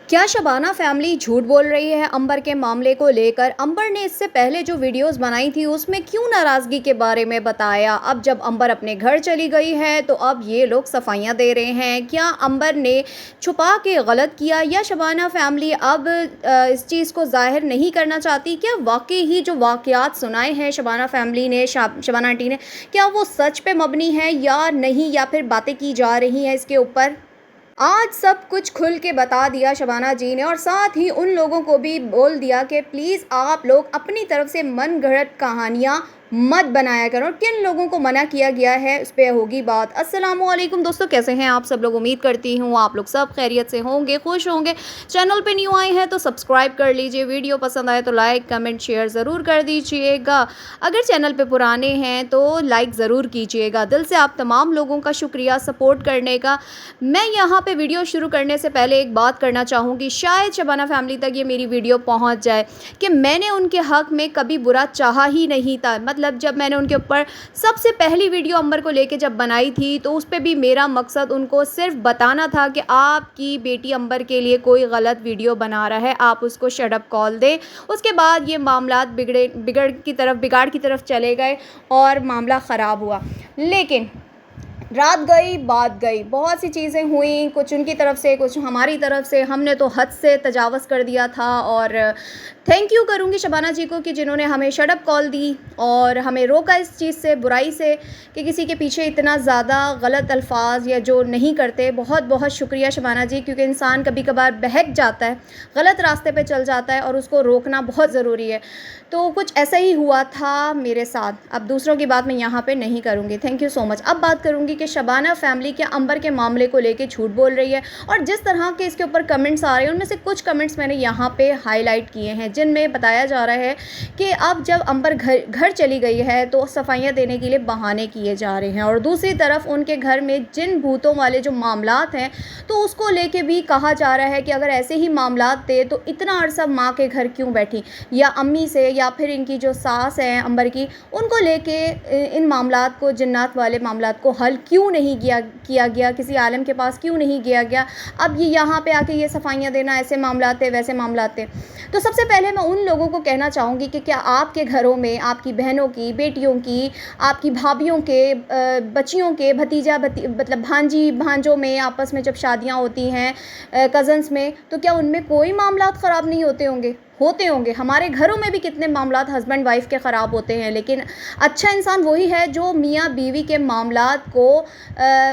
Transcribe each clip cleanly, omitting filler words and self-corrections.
क्या शबाना फैमिली झूठ बोल रही है अंबर के मामले को लेकर? अंबर ने इससे पहले जो वीडियोस बनाई थी उसमें क्यों नाराज़गी के बारे में बताया? अब जब अंबर अपने घर चली गई है तो अब ये लोग सफाइयां दे रहे हैं। क्या अंबर ने छुपा के गलत किया या शबाना फैमिली अब इस चीज़ को जाहिर नहीं करना चाहती? क्या वाकई ही जो वाक़यात सुनाए हैं शबाना फैमिली ने, शबाना आंटी ने, क्या वो सच पे मबनी है या नहीं, या फिर बातें की जा रही हैं इसके ऊपर? आज सब कुछ खुल के बता दिया शबाना जी ने, और साथ ही उन लोगों को भी बोल दिया कि प्लीज़ आप लोग अपनी तरफ से मन गढ़ंत कहानियाँ मत बनाया करो। और किन लोगों को मना किया गया है उस पे होगी बात। अस्सलामुअलैकुम दोस्तों, कैसे हैं आप सब लोग? उम्मीद करती हूँ आप लोग सब खैरियत से होंगे, खुश होंगे। चैनल पे न्यू आए हैं तो सब्सक्राइब कर लीजिए, वीडियो पसंद आए तो लाइक कमेंट शेयर ज़रूर कर दीजिएगा। अगर चैनल पे पुराने हैं तो लाइक ज़रूर कीजिएगा। दिल से आप तमाम लोगों का शुक्रिया सपोर्ट करने का। मैं यहाँ पे वीडियो शुरू करने से पहले एक बात करना चाहूँगी, शायद शबाना फैमिली तक ये मेरी वीडियो पहुँच जाए, कि मैंने उनके हक़ में कभी बुरा चाहा ही नहीं था। मतलब जब मैंने उनके ऊपर सबसे पहली वीडियो अंबर को लेके जब बनाई थी तो उस पे भी मेरा मकसद उनको सिर्फ बताना था कि आपकी बेटी अंबर के लिए कोई गलत वीडियो बना रहा है, आप उसको शट अप कॉल दें। उसके बाद ये मामलात बिगाड़ की तरफ चले गए और मामला ख़राब हुआ। लेकिन रात गई बात गई, बहुत सी चीज़ें हुई, कुछ उनकी तरफ से कुछ हमारी तरफ से। हमने तो हद से तजावज़ कर दिया था, और थैंक यू करूँगी शबाना जी को कि जिन्होंने हमें शट अप कॉल दी और हमें रोका इस चीज़ से, बुराई से, कि किसी के पीछे इतना ज़्यादा गलत अल्फाज या जो नहीं करते। बहुत बहुत शुक्रिया शबाना जी, क्योंकि इंसान कभी कभार बहक जाता है, गलत रास्ते पे चल जाता है, और उसको रोकना बहुत ज़रूरी है। तो कुछ ऐसा ही हुआ था मेरे साथ। अब दूसरों की बात मैं यहाँ पे नहीं करूँगी, थैंक यू सो मच। अब बात करूँगी कि शबाना फैमिली क्या अंबर के मामले को लेके झूठ बोल रही है, और जिस तरह के इसके ऊपर कमेंट्स आ रहे हैं उनमें से कुछ कमेंट्स मैंने यहाँ पे हाईलाइट किए हैं, जिनमें बताया जा रहा है कि अब जब अंबर घर चली गई है तो सफाइयाँ देने के लिए बहाने किए जा रहे हैं, और दूसरी तरफ उनके घर में जिन भूतों वाले जो मामलात हैं तो उसको लेके भी कहा जा रहा है कि अगर ऐसे ही मामलात थे तो इतना अरसा माँ के घर क्यों बैठी, या अम्मी से, या फिर इनकी जो सास हैं अंबर की, उनको लेके इन मामलात को, जिन्नात वाले मामलात को हल क्यों नहीं किया गया, किसी आलिम के पास क्यों नहीं किया गया। अब ये यहाँ पे आके ये सफाइयाँ देना, ऐसे मामलात थे वैसे मामलात थे। तो सबसे पहले मैं उन लोगों को कहना चाहूँगी कि क्या आपके घरों में आपकी बहनों की, बेटियों की, आपकी भाभियों के, बच्चियों के, मतलब भांजी भांजों में आपस में जब शादियाँ होती हैं, कज़न्स में, तो क्या उनमें कोई मामलात ख़राब नहीं होते होंगे? होते होंगे। हमारे घरों में भी कितने मामलात हस्बैंड वाइफ़ के ख़राब होते हैं, लेकिन अच्छा इंसान वही है जो मियाँ बीवी के मामलात को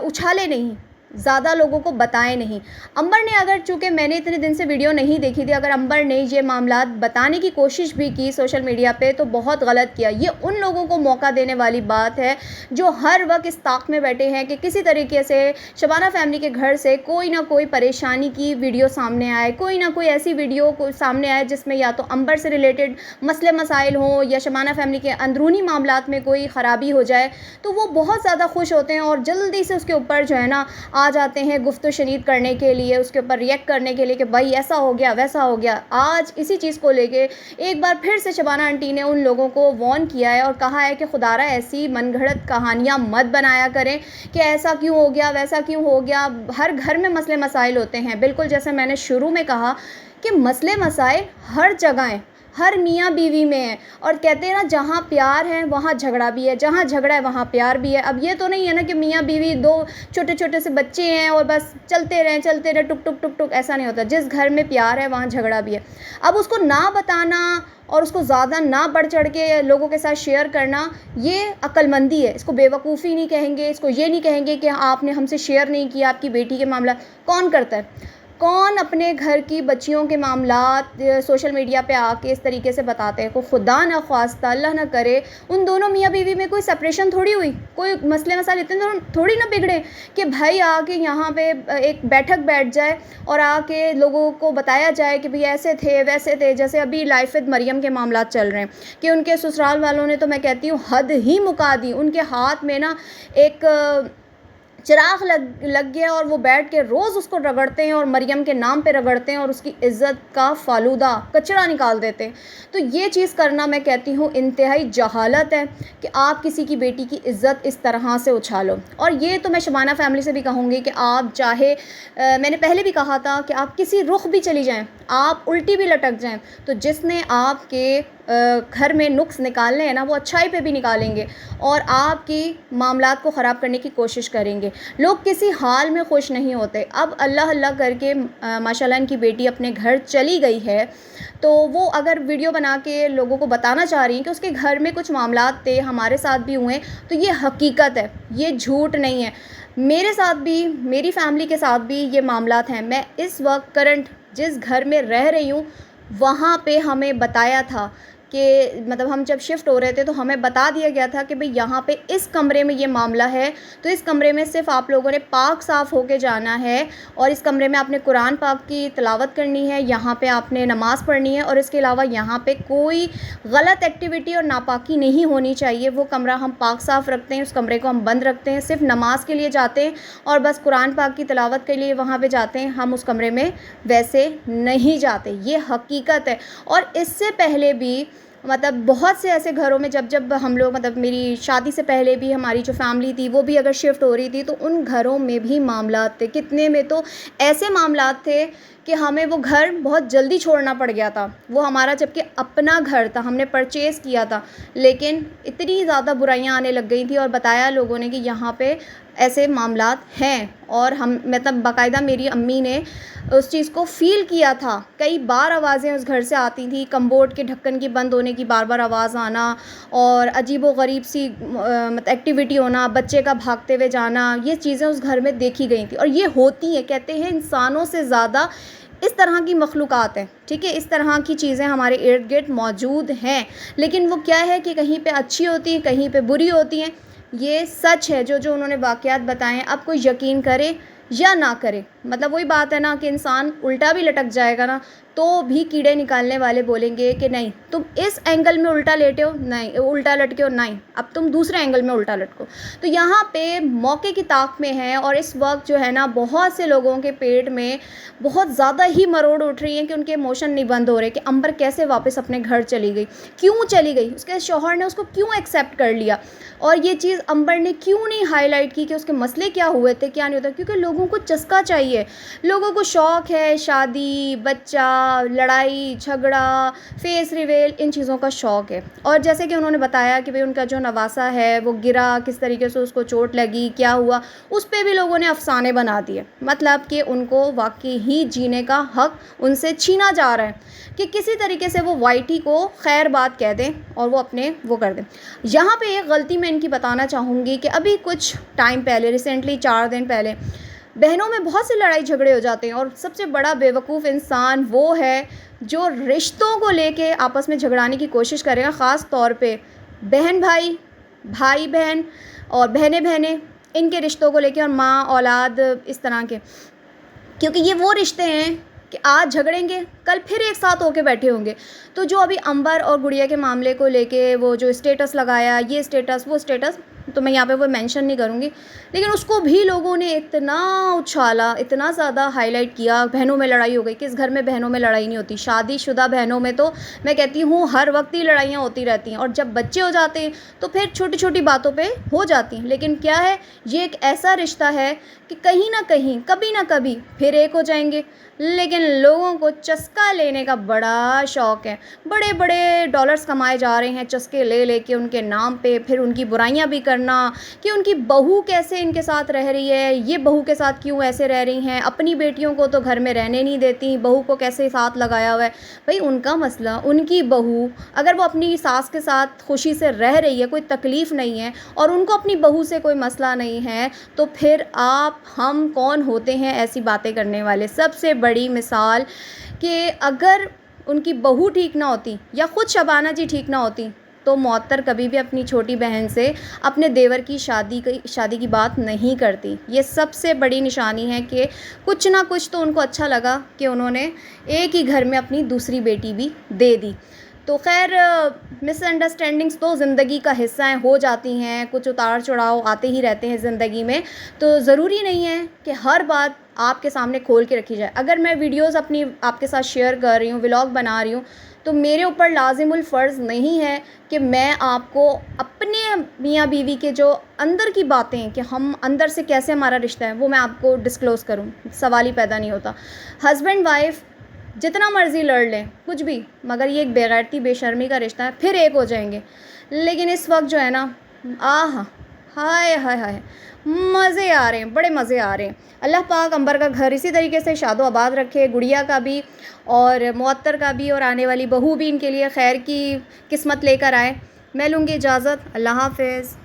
उछाले नहीं, ज़्यादा लोगों को बताएं नहीं। अंबर ने, अगर चूँकि मैंने इतने दिन से वीडियो नहीं देखी थी, अगर अंबर ने ये मामलात बताने की कोशिश भी की सोशल मीडिया पे तो बहुत गलत किया। ये उन लोगों को मौका देने वाली बात है जो हर वक्त इस ताक में बैठे हैं कि किसी तरीके से शबाना फैमिली के घर से कोई ना कोई परेशानी की वीडियो सामने आए, कोई ना कोई ऐसी वीडियो को सामने आए जिसमें या तो अंबर से रिलेटेड मसले मसाइल हों या शबाना फैमिली के अंदरूनी मामलात में कोई ख़राबी हो जाए, तो वो बहुत ज़्यादा खुश होते हैं और जल्दी से उसके ऊपर जो है ना आ जाते हैं गुफ्तगू शनीद करने के लिए, उसके ऊपर रिएक्ट करने के लिए कि भाई ऐसा हो गया वैसा हो गया। आज इसी चीज़ को लेके एक बार फिर से शबाना आंटी ने उन लोगों को वार्न किया है और कहा है कि खुदारा ऐसी मनगढ़ंत कहानियाँ मत बनाया करें कि ऐसा क्यों हो गया वैसा क्यों हो गया। हर घर में मसले मसाइल होते हैं, बिल्कुल जैसे मैंने शुरू में कहा कि मसले मसाइल हर जगह हैं, हर मियाँ बीवी में है। और कहते हैं ना, जहाँ प्यार है वहाँ झगड़ा भी है, जहाँ झगड़ा है वहाँ प्यार भी है। अब ये तो नहीं है ना कि मियाँ बीवी दो छोटे छोटे से बच्चे हैं और बस चलते रहें टुक टुक टुक टुक, ऐसा नहीं होता। जिस घर में प्यार है वहाँ झगड़ा भी है। अब उसको ना बताना और उसको ज़्यादा ना बढ़ चढ़ के लोगों के साथ शेयर करना, ये अक्लमंदी है। इसको बेवकूफ़ी नहीं कहेंगे, इसको ये नहीं कहेंगे कि आपने हमसे शेयर नहीं किया आपकी बेटी के मामला। कौन करता है? कौन अपने घर की बच्चियों के मामलात सोशल मीडिया पे आके इस तरीके से बताते हैं? को खुदा न ख्वास्ता, अल्लाह न करे, उन दोनों मियाँ बीवी में कोई सेपरेशन थोड़ी हुई, कोई मसले मसाले इतने थोड़ी ना बिगड़े कि भाई आके यहाँ पे एक बैठक बैठ जाए और आके लोगों को बताया जाए कि भाई ऐसे थे वैसे थे। जैसे अभी लाइफिद मरियम के मामलात चल रहे हैं कि उनके ससुराल वालों ने, तो मैं कहती हूँ हद ही मुका दी। उनके हाथ में ना एक चिराग लग गया और वो बैठ के रोज़ उसको रगड़ते हैं और मरियम के नाम पे रगड़ते हैं और उसकी इज़्ज़त का फ़ालूदा कचरा निकाल देते हैं। तो ये चीज़ करना मैं कहती हूँ इंतहाई जहालत है कि आप किसी की बेटी की इज़्ज़त इस तरह से उछालो। और ये तो मैं शबाना फ़ैमिली से भी कहूँगी कि आप चाहे मैंने पहले भी कहा था कि आप किसी रुख भी चली जाएँ, आप उल्टी भी लटक जाएँ, तो जिसने आपके घर में नुक्स निकालने हैं ना, वो अच्छाई पे भी निकालेंगे और आपकी मामलात को ख़राब करने की कोशिश करेंगे। लोग किसी हाल में खुश नहीं होते। अब अल्लाह अल्लाह करके माशाल्लाह इनकी बेटी अपने घर चली गई है, तो वो अगर वीडियो बना के लोगों को बताना चाह रही हैं कि उसके घर में कुछ मामलात थे, हमारे साथ भी हुए, तो ये हकीकत है, ये झूठ नहीं है। मेरे साथ भी, मेरी फ़ैमिली के साथ भी ये मामलात हैं। मैं इस वक्त करंट जिस घर में रह रही हूँ, वहाँ पे हमें बताया था कि मतलब हम जब शिफ्ट हो रहे थे तो हमें बता दिया गया था कि भाई यहाँ पे इस कमरे में ये मामला है, तो इस कमरे में सिर्फ़ आप लोगों ने पाक साफ़ होके जाना है और इस कमरे में आपने कुरान पाक की तिलावत करनी है, यहाँ पे आपने नमाज़ पढ़नी है और इसके अलावा यहाँ पे कोई गलत एक्टिविटी और नापाकी नहीं होनी चाहिए। वो कमरा हम पाक साफ़ रखते हैं, उस कमरे को हम बंद रखते हैं, सिर्फ़ नमाज़ के लिए जाते हैं और बस कुरान पाक की तिलावत के लिए वहाँ पे जाते हैं। हम उस कमरे में वैसे नहीं जाते, ये हकीकत है। और इससे पहले भी मतलब बहुत से ऐसे घरों में जब हम लोग मतलब मेरी शादी से पहले भी हमारी जो फ़ैमिली थी वो भी अगर शिफ्ट हो रही थी, तो उन घरों में भी मामलात थे। कितने में तो ऐसे मामलात थे कि हमें वो घर बहुत जल्दी छोड़ना पड़ गया था। वो हमारा जबकि अपना घर था, हमने परचेज़ किया था, लेकिन इतनी ज़्यादा बुराइयां आने लग गई थी और बताया लोगों ने कि यहाँ पे ऐसे मामलात हैं। और हम मतलब बाकायदा मेरी अम्मी ने उस चीज़ को फ़ील किया था। कई बार आवाज़ें उस घर से आती थी, कम्बोर्ड के ढक्कन की बंद होने की बार-बार आवाज़ आना और अजीबो-गरीब सी मतलब एक्टिविटी होना, बच्चे का भागते हुए जाना, ये चीज़ें उस घर में देखी गई थी। और ये होती हैं, कहते हैं इंसानों से ज़्यादा इस तरह की मखलूक़ात हैं, ठीक है? इस तरह की चीज़ें हमारे इर्द-गिर्द मौजूद हैं, लेकिन वो क्या है कि कहीं पे अच्छी होती हैं, कहीं पे बुरी होती हैं। ये सच है जो उन्होंने वाक़यात बताए हैं। अब कोई यकीन करे या ना करे, मतलब वही बात है ना कि इंसान उल्टा भी लटक जाएगा ना, तो भी कीड़े निकालने वाले बोलेंगे कि नहीं तुम इस एंगल में उल्टा लेटे हो, नहीं उल्टा लटके हो, नहीं अब तुम दूसरे एंगल में उल्टा लटको। तो यहाँ पे मौके की ताक में है और इस वक्त जो है ना बहुत से लोगों के पेट में बहुत ज़्यादा ही मरोड़ उठ रही है कि उनके इमोशन नहीं बंद हो रहे कि अंबर कैसे वापस अपने घर चली गई, क्यों चली गई, उसके शौहर ने उसको क्यों एक्सेप्ट कर लिया और ये चीज़ अंबर ने क्यों नहीं हाईलाइट की कि उसके मसले क्या हुए थे, क्या नहीं होता। क्योंकि लोगों को चस्का चाहिए, लोगों को शौक़ है शादी, बच्चा, लड़ाई झगड़ा, फेस रिवील, इन चीज़ों का शौक़ है। और जैसे कि उन्होंने बताया कि भाई उनका जो नवासा है वो गिरा, किस तरीके से उसको चोट लगी, क्या हुआ, उस पे भी लोगों ने अफसाने बना दिए। मतलब कि उनको वाकई ही जीने का हक़ उनसे छीना जा रहा है कि किसी तरीके से वो वाइटी को खैर बात कह दें और वो अपने वो कर दें। यहाँ पे एक गलती मैं इनकी बताना चाहूँगी कि अभी कुछ टाइम पहले, रिसेंटली 4 दिन पहले, बहनों में बहुत से लड़ाई झगड़े हो जाते हैं और सबसे बड़ा बेवकूफ़ इंसान वो है जो रिश्तों को लेके आपस में झगड़ाने की कोशिश करेगा। ख़ास तौर पे बहन भाई, भाई बहन और बहनें बहनें, इनके रिश्तों को लेके और माँ औलाद, इस तरह के, क्योंकि ये वो रिश्ते हैं कि आज झगड़ेंगे कल फिर एक साथ होके बैठे होंगे। तो जो अभी अंबर और गुड़िया के मामले को लेके वो जो स्टेटस लगाया, ये स्टेटस वो स्टेटस, तो मैं यहाँ पे वो मेंशन नहीं करूँगी, लेकिन उसको भी लोगों ने इतना उछाला, इतना ज़्यादा हाईलाइट किया। बहनों में लड़ाई हो गई, किस घर में बहनों में लड़ाई नहीं होती। शादीशुदा बहनों में तो मैं कहती हूँ हर वक्त ही लड़ाइयाँ होती रहती हैं और जब बच्चे हो जाते हैं तो फिर छोटी छोटी बातों पे हो जाती हैं। लेकिन क्या है, ये एक ऐसा रिश्ता है कि कहीं ना कहीं कभी ना कभी फिर एक हो जाएंगे। लेकिन लोगों को चस्का लेने का बड़ा शौक़ है, बड़े बड़े डॉलर्स कमाए जा रहे हैं चस्के ले लेके उनके नाम पे, फिर उनकी बुराइयां भी करना कि उनकी बहू कैसे इनके साथ रह रही है, ये बहू के साथ क्यों ऐसे रह रही हैं, अपनी बेटियों को तो घर में रहने नहीं देती, बहू को कैसे साथ लगाया हुआ है। भाई उनका मसला, उनकी बहू अगर वो अपनी सास के साथ खुशी से रह रही है, कोई तकलीफ़ नहीं है और उनको अपनी बहू से कोई मसला नहीं है, तो फिर आप हम कौन होते हैं ऐसी बातें करने वाले। सबसे बड़ी मिसाल कि अगर उनकी बहू ठीक ना होती या ख़ुद शबाना जी ठीक ना होती तो मुअत्तर कभी भी अपनी छोटी बहन से अपने देवर की शादी की बात नहीं करती। ये सबसे बड़ी निशानी है कि कुछ ना कुछ तो उनको अच्छा लगा कि उन्होंने एक ही घर में अपनी दूसरी बेटी भी दे दी। तो ख़ैर मिसअंडरस्टैंडिंग्स तो ज़िंदगी का हिस्सा हैं, हो जाती हैं, कुछ उतार-चढ़ाव आते ही रहते हैं ज़िंदगी में। तो ज़रूरी नहीं है कि हर बात आपके सामने खोल के रखी जाए। अगर मैं वीडियोज़ अपनी आपके साथ शेयर कर रही हूँ, व्लॉग बना रही हूँ, तो मेरे ऊपर लाज़िमुल फ़र्ज़ नहीं है कि मैं आपको अपने मियाँ-बीवी के जो अंदर की बातें कि हम अंदर से कैसे हमारा रिश्ता है, वो मैं आपको डिस्क्लोज़ करूँ, सवाल ही पैदा नहीं होता। हस्बैंड वाइफ़ जितना मर्ज़ी लड़ लें, कुछ भी, मगर ये एक बेगैरती, बेशर्मी का रिश्ता है, फिर एक हो जाएँगे। लेकिन इस वक़्त जो है ना, आहा! हाय, हाय, हाय! मज़े आ रहे हैं, बड़े मज़े आ रहे हैं। अल्लाह पाक अंबर का घर इसी तरीके से शादो-आबाद रखे, गुड़िया का भी और मुअत्तर का भी, और आने वाली बहू भी इनके लिए खैर की किस्मत लेकर आए। मैं लूँगी इजाज़त, अल्लाह हाफ़िज़।